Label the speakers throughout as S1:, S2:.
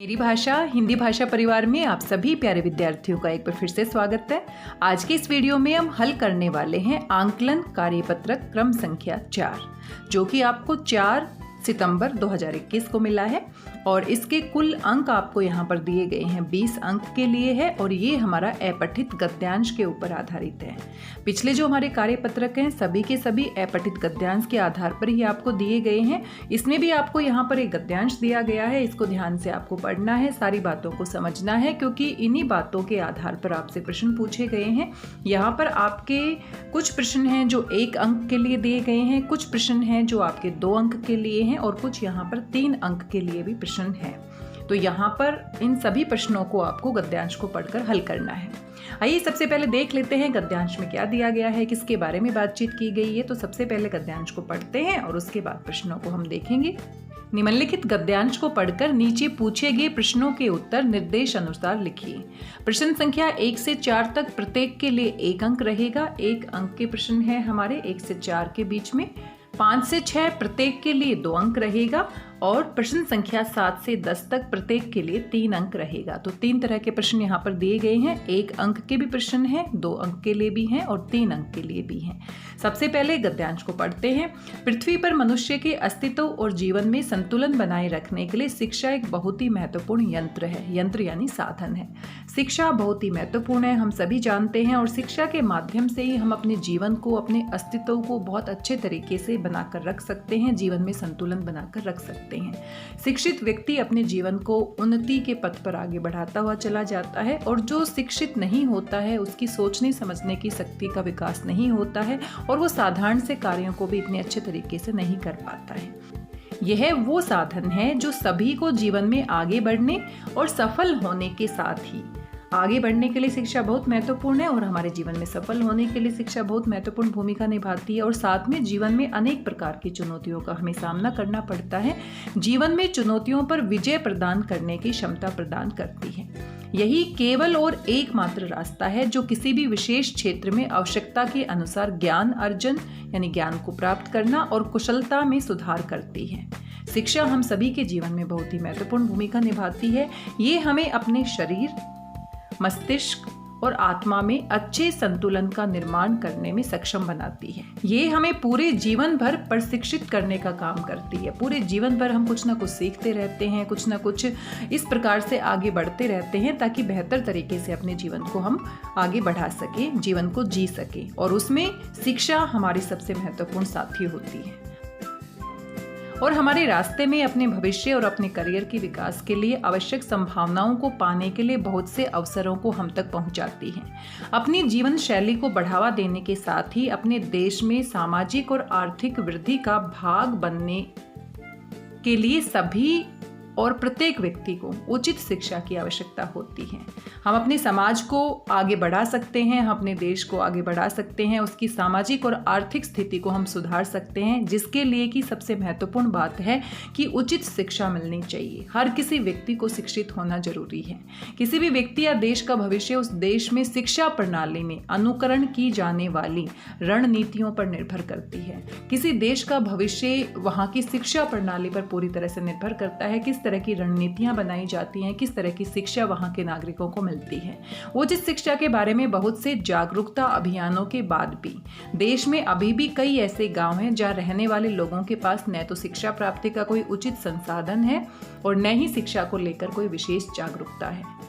S1: मेरी भाषा हिंदी भाषा परिवार में आप सभी प्यारे विद्यार्थियों का एक बार फिर से स्वागत है। आज के इस वीडियो में हम हल करने वाले हैं आंकलन कार्यपत्रक क्रम संख्या 4, जो कि आपको 4 सितंबर 2021 को मिला है और इसके कुल अंक आपको यहाँ पर दिए गए हैं 20 अंक के लिए है और ये हमारा अपठित गद्यांश के ऊपर आधारित है। पिछले जो हमारे कार्यपत्रक हैं सभी के सभी अपठित गद्यांश के आधार पर ही आपको दिए गए हैं। इसमें भी आपको यहाँ पर एक गद्यांश दिया गया है, इसको ध्यान से आपको पढ़ना है, सारी बातों को समझना है, क्योंकि इन्हीं बातों के आधार पर आपसे प्रश्न पूछे गए हैं। यहाँ पर आपके कुछ प्रश्न हैं जो 1 अंक के लिए दिए गए हैं, कुछ प्रश्न हैं जो आपके 2 अंक के लिए हैं और कुछ यहाँ पर 3 अंक के लिए भी प्रश्न है। तो यहाँ पर इन सभी प्रश्नों को आपको गद्यांश को पढ़कर हल करना है। आइए सबसे पहले देख लेते हैं गद्यांश में क्या दिया गया है, किसके बारे में बातचीत की गई है। तो सबसे पहले गद्यांश को पढ़ते हैं और उसके बाद प्रश्नों को हम देखेंगे। निम्नलिखित गद्यांश को पढ़कर नीचे पूछे गए प्रश्नों के उत्तर निर्देश अनुसार लिखिए। प्रश्न संख्या 1 से 4 तक प्रत्येक के लिए 1 अंक रहेगा। 1 अंक के प्रश्न है हमारे 1 से 4 के बीच में। 5 से 6 प्रत्येक के लिए 2 अंक रहेगा और प्रश्न संख्या 7 से 10 तक प्रत्येक के लिए 3 अंक रहेगा। तो 3 तरह के प्रश्न यहाँ पर दिए गए हैं। 1 अंक के भी प्रश्न हैं, 2 अंक के लिए भी हैं और 3 अंक के लिए भी हैं। सबसे पहले गद्यांश को पढ़ते हैं। पृथ्वी पर मनुष्य के अस्तित्व और जीवन में संतुलन बनाए रखने के लिए शिक्षा एक बहुत ही महत्वपूर्ण यंत्र है। यंत्र यानी साधन है। शिक्षा बहुत ही महत्वपूर्ण है, हम सभी जानते हैं, और शिक्षा के माध्यम से ही हम अपने जीवन को, अपने अस्तित्व को बहुत अच्छे तरीके से बनाकर रख सकते हैं, जीवन में संतुलन बनाकर रख सकते हैं। शिक्षित व्यक्ति अपने जीवन को उन्नति के पथ पर आगे बढ़ाता हुआ चला जाता है और जो शिक्षित नहीं होता है उसकी सोचने समझने की शक्ति का विकास नहीं होता है और वो साधारण से कार्यों को भी इतने अच्छे तरीके से नहीं कर पाता है। यह वो साधन है जो सभी को जीवन में आगे बढ़ने और सफल होने के साथ ही, आगे बढ़ने के लिए शिक्षा बहुत महत्वपूर्ण है और हमारे जीवन में सफल होने के लिए शिक्षा बहुत महत्वपूर्ण भूमिका निभाती है और साथ में जीवन में अनेक प्रकार की चुनौतियों का हमें सामना करना पड़ता है। जीवन में चुनौतियों पर विजय प्रदान करने की क्षमता प्रदान करती है। यही केवल और एकमात्र रास्ता है जो किसी भी विशेष क्षेत्र में आवश्यकता के अनुसार ज्ञान अर्जन यानी ज्ञान को प्राप्त करना और कुशलता में सुधार करती है। शिक्षा हम सभी के जीवन में बहुत ही महत्वपूर्ण भूमिका निभाती है। ये हमें अपने शरीर, मस्तिष्क और आत्मा में अच्छे संतुलन का निर्माण करने में सक्षम बनाती है। ये हमें पूरे जीवन भर प्रशिक्षित करने का काम करती है। पूरे जीवन भर हम कुछ ना कुछ सीखते रहते हैं, कुछ ना कुछ इस प्रकार से आगे बढ़ते रहते हैं ताकि बेहतर तरीके से अपने जीवन को हम आगे बढ़ा सकें, जीवन को जी सकें, और उसमें शिक्षा हमारी सबसे महत्वपूर्ण साथी होती है और हमारे रास्ते में अपने भविष्य और अपने करियर के विकास के लिए आवश्यक संभावनाओं को पाने के लिए बहुत से अवसरों को हम तक पहुंचाती है। अपनी जीवन शैली को बढ़ावा देने के साथ ही अपने देश में सामाजिक और आर्थिक वृद्धि का भाग बनने के लिए सभी और प्रत्येक व्यक्ति को उचित शिक्षा की आवश्यकता होती है। हम अपने समाज को आगे बढ़ा सकते हैं, हम अपने देश को आगे बढ़ा सकते हैं, उसकी सामाजिक और आर्थिक स्थिति को हम सुधार सकते हैं, जिसके लिए कि सबसे महत्वपूर्ण बात है कि उचित शिक्षा मिलनी चाहिए। हर किसी व्यक्ति को शिक्षित होना जरूरी है। किसी भी व्यक्ति या देश का भविष्य उस देश में शिक्षा प्रणाली में अनुकरण की जाने वाली रणनीतियों पर निर्भर करती है। किसी देश का भविष्य वहाँ की शिक्षा प्रणाली पर पूरी तरह से निर्भर करता है। किस तरह की रणनीतियां बनाई जाती हैं, किस तरह की शिक्षा वहां के नागरिकों को मिलती है। उचित शिक्षा के बारे में बहुत से जागरूकता अभियानों के बाद भी देश में अभी भी कई ऐसे गांव हैं जहां रहने वाले लोगों के पास न तो शिक्षा प्राप्ति का कोई उचित संसाधन है और न ही शिक्षा को लेकर कोई विशेष जागरूकता है।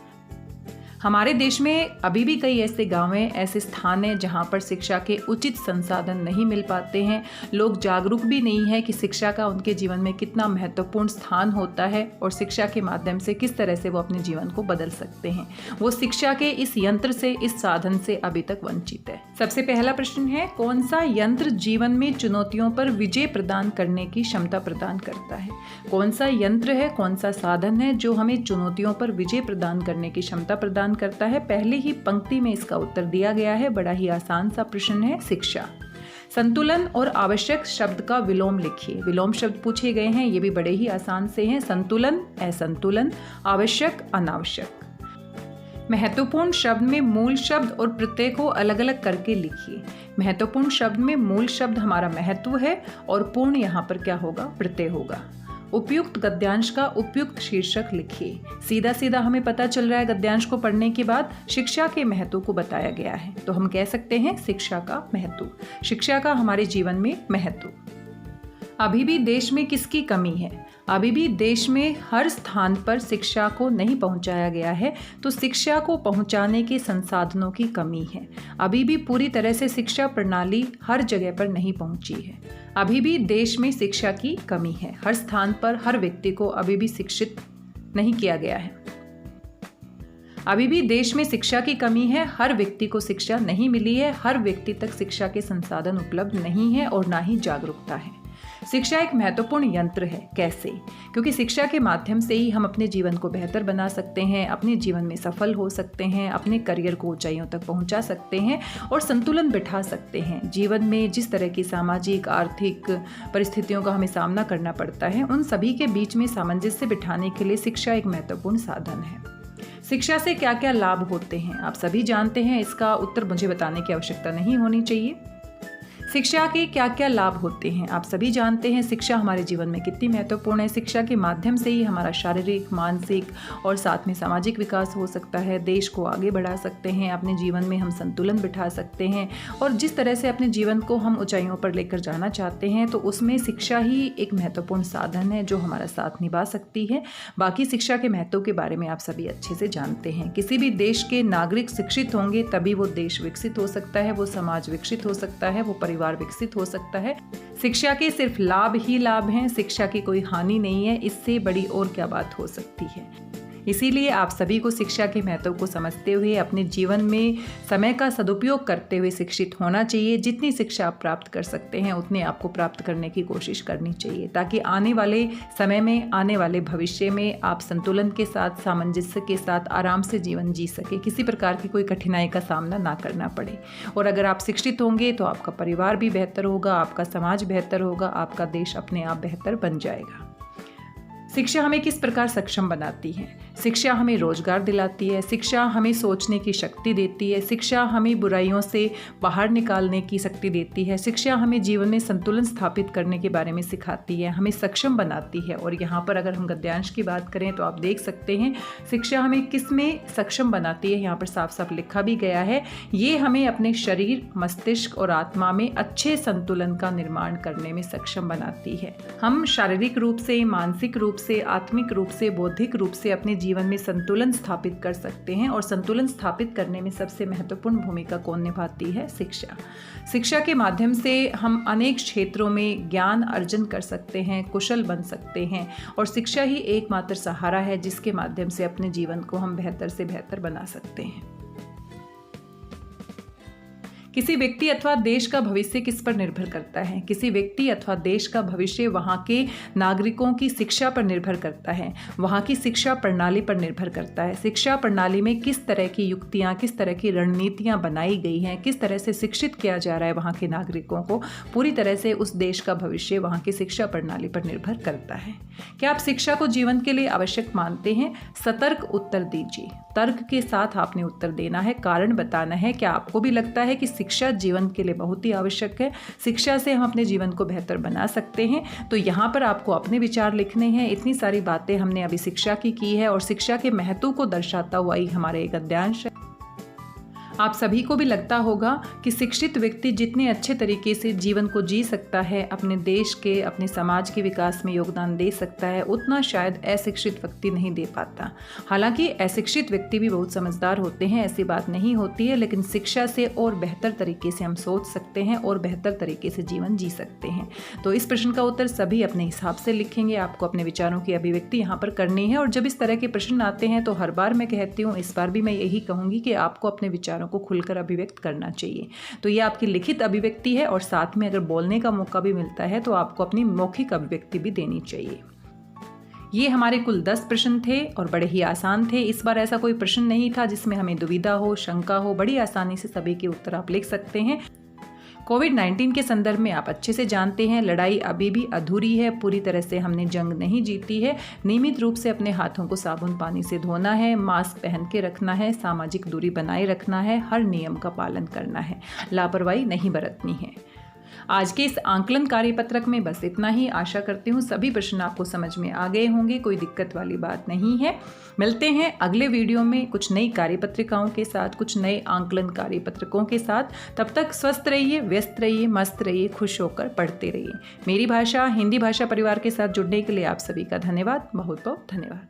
S1: हमारे देश में अभी भी कई ऐसे गांव हैं, ऐसे स्थान हैं जहां पर शिक्षा के उचित संसाधन नहीं मिल पाते हैं। लोग जागरूक भी नहीं है कि शिक्षा का उनके जीवन में कितना महत्वपूर्ण स्थान होता है और शिक्षा के माध्यम से किस तरह से वो अपने जीवन को बदल सकते हैं। वो शिक्षा के इस यंत्र से, इस साधन से अभी तक वंचित है। सबसे पहला प्रश्न है, कौन सा यंत्र जीवन में चुनौतियों पर विजय प्रदान करने की क्षमता प्रदान करता है? कौन सा यंत्र है, कौन सा साधन है जो हमें चुनौतियों पर विजय प्रदान करने की क्षमता प्रदान करता है? पहले ही पंक्ति में इसका उत्तर दिया गया है। बड़ा ही आसान सा प्रश्न है, शिक्षा। संतुलन और आवश्यक शब्द का विलोम लिखिए। विलोम शब्द पूछे गए हैं, ये भी बड़े ही आसान से हैं। संतुलन, असंतुलन, आवश्यक, अनावश्यक। महत्वपूर्ण शब्द में मूल शब्द और प्रत्यय को अलग अलग करके लिखिए। महत्वपूर्ण शब्द में मूल शब्द हमारा महत्व है और पूर्ण यहाँ पर क्या होगा? प्रत्यय होगा। उपयुक्त गद्यांश का उपयुक्त शीर्षक लिखिए। सीधा सीधा हमें पता चल रहा है गद्यांश को पढ़ने के बाद शिक्षा के महत्व को बताया गया है। तो हम कह सकते हैं शिक्षा का महत्व, शिक्षा का हमारे जीवन में महत्व। अभी भी देश में किसकी कमी है? अभी भी देश में हर स्थान पर शिक्षा को नहीं पहुंचाया गया है, तो शिक्षा को पहुंचाने के संसाधनों की कमी है। अभी भी पूरी तरह से शिक्षा प्रणाली हर जगह पर नहीं पहुंची है। अभी भी देश में शिक्षा की कमी है। हर स्थान पर हर व्यक्ति को अभी भी शिक्षित नहीं किया गया है। अभी भी देश में शिक्षा की कमी है। हर व्यक्ति को शिक्षा नहीं मिली है। हर व्यक्ति तक शिक्षा के संसाधन उपलब्ध नहीं है और ना ही जागरूकता है। शिक्षा एक महत्वपूर्ण यंत्र है। कैसे? क्योंकि शिक्षा के माध्यम से ही हम अपने जीवन को बेहतर बना सकते हैं, अपने जीवन में सफल हो सकते हैं, अपने करियर को ऊंचाइयों तक पहुंचा सकते हैं और संतुलन बिठा सकते हैं। जीवन में जिस तरह की सामाजिक आर्थिक परिस्थितियों का हमें सामना करना पड़ता है, उन सभी के बीच में सामंजस्य बिठाने के लिए शिक्षा एक महत्वपूर्ण साधन है। शिक्षा से क्या क्या लाभ होते हैं आप सभी जानते हैं। इसका उत्तर मुझे बताने की आवश्यकता नहीं होनी चाहिए। शिक्षा के क्या क्या लाभ होते हैं आप सभी जानते हैं। शिक्षा हमारे जीवन में कितनी महत्वपूर्ण है। शिक्षा के माध्यम से ही हमारा शारीरिक, मानसिक और साथ में सामाजिक विकास हो सकता है। देश को आगे बढ़ा सकते हैं, अपने जीवन में हम संतुलन बिठा सकते हैं और जिस तरह से अपने जीवन को हम ऊंचाइयों पर लेकर जाना चाहते हैं, तो उसमें शिक्षा ही एक महत्वपूर्ण साधन है जो हमारा साथ निभा सकती है। बाकी शिक्षा के महत्व के बारे में आप सभी अच्छे से जानते हैं। किसी भी देश के नागरिक शिक्षित होंगे तभी वो देश विकसित हो सकता है, वो समाज विकसित हो सकता है, वो परिवार विकसित हो सकता है। शिक्षा के सिर्फ लाभ ही लाभ हैं, शिक्षा की कोई हानि नहीं है। इससे बड़ी और क्या बात हो सकती है। इसीलिए आप सभी को शिक्षा के महत्व को समझते हुए अपने जीवन में समय का सदुपयोग करते हुए शिक्षित होना चाहिए। जितनी शिक्षा आप प्राप्त कर सकते हैं उतनी आपको प्राप्त करने की कोशिश करनी चाहिए, ताकि आने वाले समय में, आने वाले भविष्य में आप संतुलन के साथ, सामंजस्य के साथ आराम से जीवन जी सके, किसी प्रकार की कोई कठिनाई का सामना ना करना पड़े। और अगर आप शिक्षित होंगे तो आपका परिवार भी बेहतर होगा, आपका समाज बेहतर होगा, आपका देश अपने आप बेहतर बन जाएगा। शिक्षा हमें किस प्रकार सक्षम बनाती है? शिक्षा हमें रोजगार दिलाती है। शिक्षा हमें सोचने की शक्ति देती है। शिक्षा हमें बुराइयों से बाहर निकालने की शक्ति देती है। शिक्षा हमें जीवन में संतुलन स्थापित करने के बारे में सिखाती है, हमें सक्षम बनाती है। और यहाँ पर अगर हम गद्यांश की बात करें तो आप देख सकते हैं शिक्षा हमें किस में सक्षम बनाती है। यहाँ पर साफ साफ लिखा भी गया है, ये हमें अपने शरीर, मस्तिष्क और आत्मा में अच्छे संतुलन का निर्माण करने में सक्षम बनाती है। हम शारीरिक रूप से, मानसिक रूप से, आत्मिक रूप से, बौद्धिक रूप से अपने जीवन में संतुलन स्थापित कर सकते हैं। और संतुलन स्थापित करने में सबसे महत्वपूर्ण भूमिका कौन निभाती है? शिक्षा। शिक्षा के माध्यम से हम अनेक क्षेत्रों में ज्ञान अर्जन कर सकते हैं, कुशल बन सकते हैं और शिक्षा ही एकमात्र सहारा है जिसके माध्यम से अपने जीवन को हम बेहतर से बेहतर बना सकते हैं। किसी व्यक्ति अथवा देश का भविष्य किस पर निर्भर करता है? किसी व्यक्ति अथवा देश का भविष्य वहाँ के नागरिकों की शिक्षा पर निर्भर करता है, वहाँ की शिक्षा प्रणाली पर निर्भर करता है। शिक्षा प्रणाली में किस तरह की युक्तियाँ, किस तरह की रणनीतियाँ बनाई गई हैं, किस तरह से शिक्षित किया जा रहा है वहाँ के नागरिकों को, पूरी तरह से उस देश का भविष्य वहाँ की शिक्षा प्रणाली पर निर्भर करता है। क्या आप शिक्षा को जीवन के लिए आवश्यक मानते हैं? सतर्क उत्तर दीजिए। तर्क के साथ आपने उत्तर देना है, कारण बताना है। क्या आपको भी लगता है कि शिक्षा जीवन के लिए बहुत ही आवश्यक है? शिक्षा से हम अपने जीवन को बेहतर बना सकते हैं। तो यहाँ पर आपको अपने विचार लिखने हैं। इतनी सारी बातें हमने अभी शिक्षा की है और शिक्षा के महत्व को दर्शाता हुआ ही हमारा एक गद्यांश है। आप सभी को भी लगता होगा कि शिक्षित व्यक्ति जितने अच्छे तरीके से जीवन को जी सकता है, अपने देश के, अपने समाज के विकास में योगदान दे सकता है, उतना शायद अशिक्षित व्यक्ति नहीं दे पाता। हालांकि अशिक्षित व्यक्ति भी बहुत समझदार होते हैं, ऐसी बात नहीं होती है, लेकिन शिक्षा से और बेहतर तरीके से हम सोच सकते हैं और बेहतर तरीके से जीवन जी सकते हैं। तो इस प्रश्न का उत्तर सभी अपने हिसाब से लिखेंगे। आपको अपने विचारों की अभिव्यक्ति यहाँ पर करनी है। और जब इस तरह के प्रश्न आते हैं तो हर बार मैं कहती हूँ, इस बार भी मैं यही कहूँगी कि आपको अपने विचारों को खुलकर अभिव्यक्त करना चाहिए। तो ये आपकी लिखित अभिव्यक्ति है और साथ में अगर बोलने का मौका भी मिलता है तो आपको अपनी मौखिक अभिव्यक्ति भी देनी चाहिए। ये हमारे कुल 10 प्रश्न थे और बड़े ही आसान थे। इस बार ऐसा कोई प्रश्न नहीं था जिसमें हमें दुविधा हो, शंका हो। बड़ी आसानी से सभी के उत्तर आप लिख सकते हैं। कोविड-19 के संदर्भ में आप अच्छे से जानते हैं, लड़ाई अभी भी अधूरी है, पूरी तरह से हमने जंग नहीं जीती है। नियमित रूप से अपने हाथों को साबुन पानी से धोना है, मास्क पहन के रखना है, सामाजिक दूरी बनाए रखना है, हर नियम का पालन करना है, लापरवाही नहीं बरतनी है। आज के इस आंकलन कार्यपत्रक में बस इतना ही। आशा करती हूँ सभी प्रश्न आपको समझ में आ गए होंगे, कोई दिक्कत वाली बात नहीं है। मिलते हैं अगले वीडियो में कुछ नई कार्यपत्रिकाओं के साथ, कुछ नए आंकलन कार्यपत्रकों के साथ। तब तक स्वस्थ रहिए, व्यस्त रहिए, मस्त रहिए, खुश होकर पढ़ते रहिए। मेरी भाषा हिंदी भाषा परिवार के साथ जुड़ने के लिए आप सभी का धन्यवाद, बहुत बहुत धन्यवाद।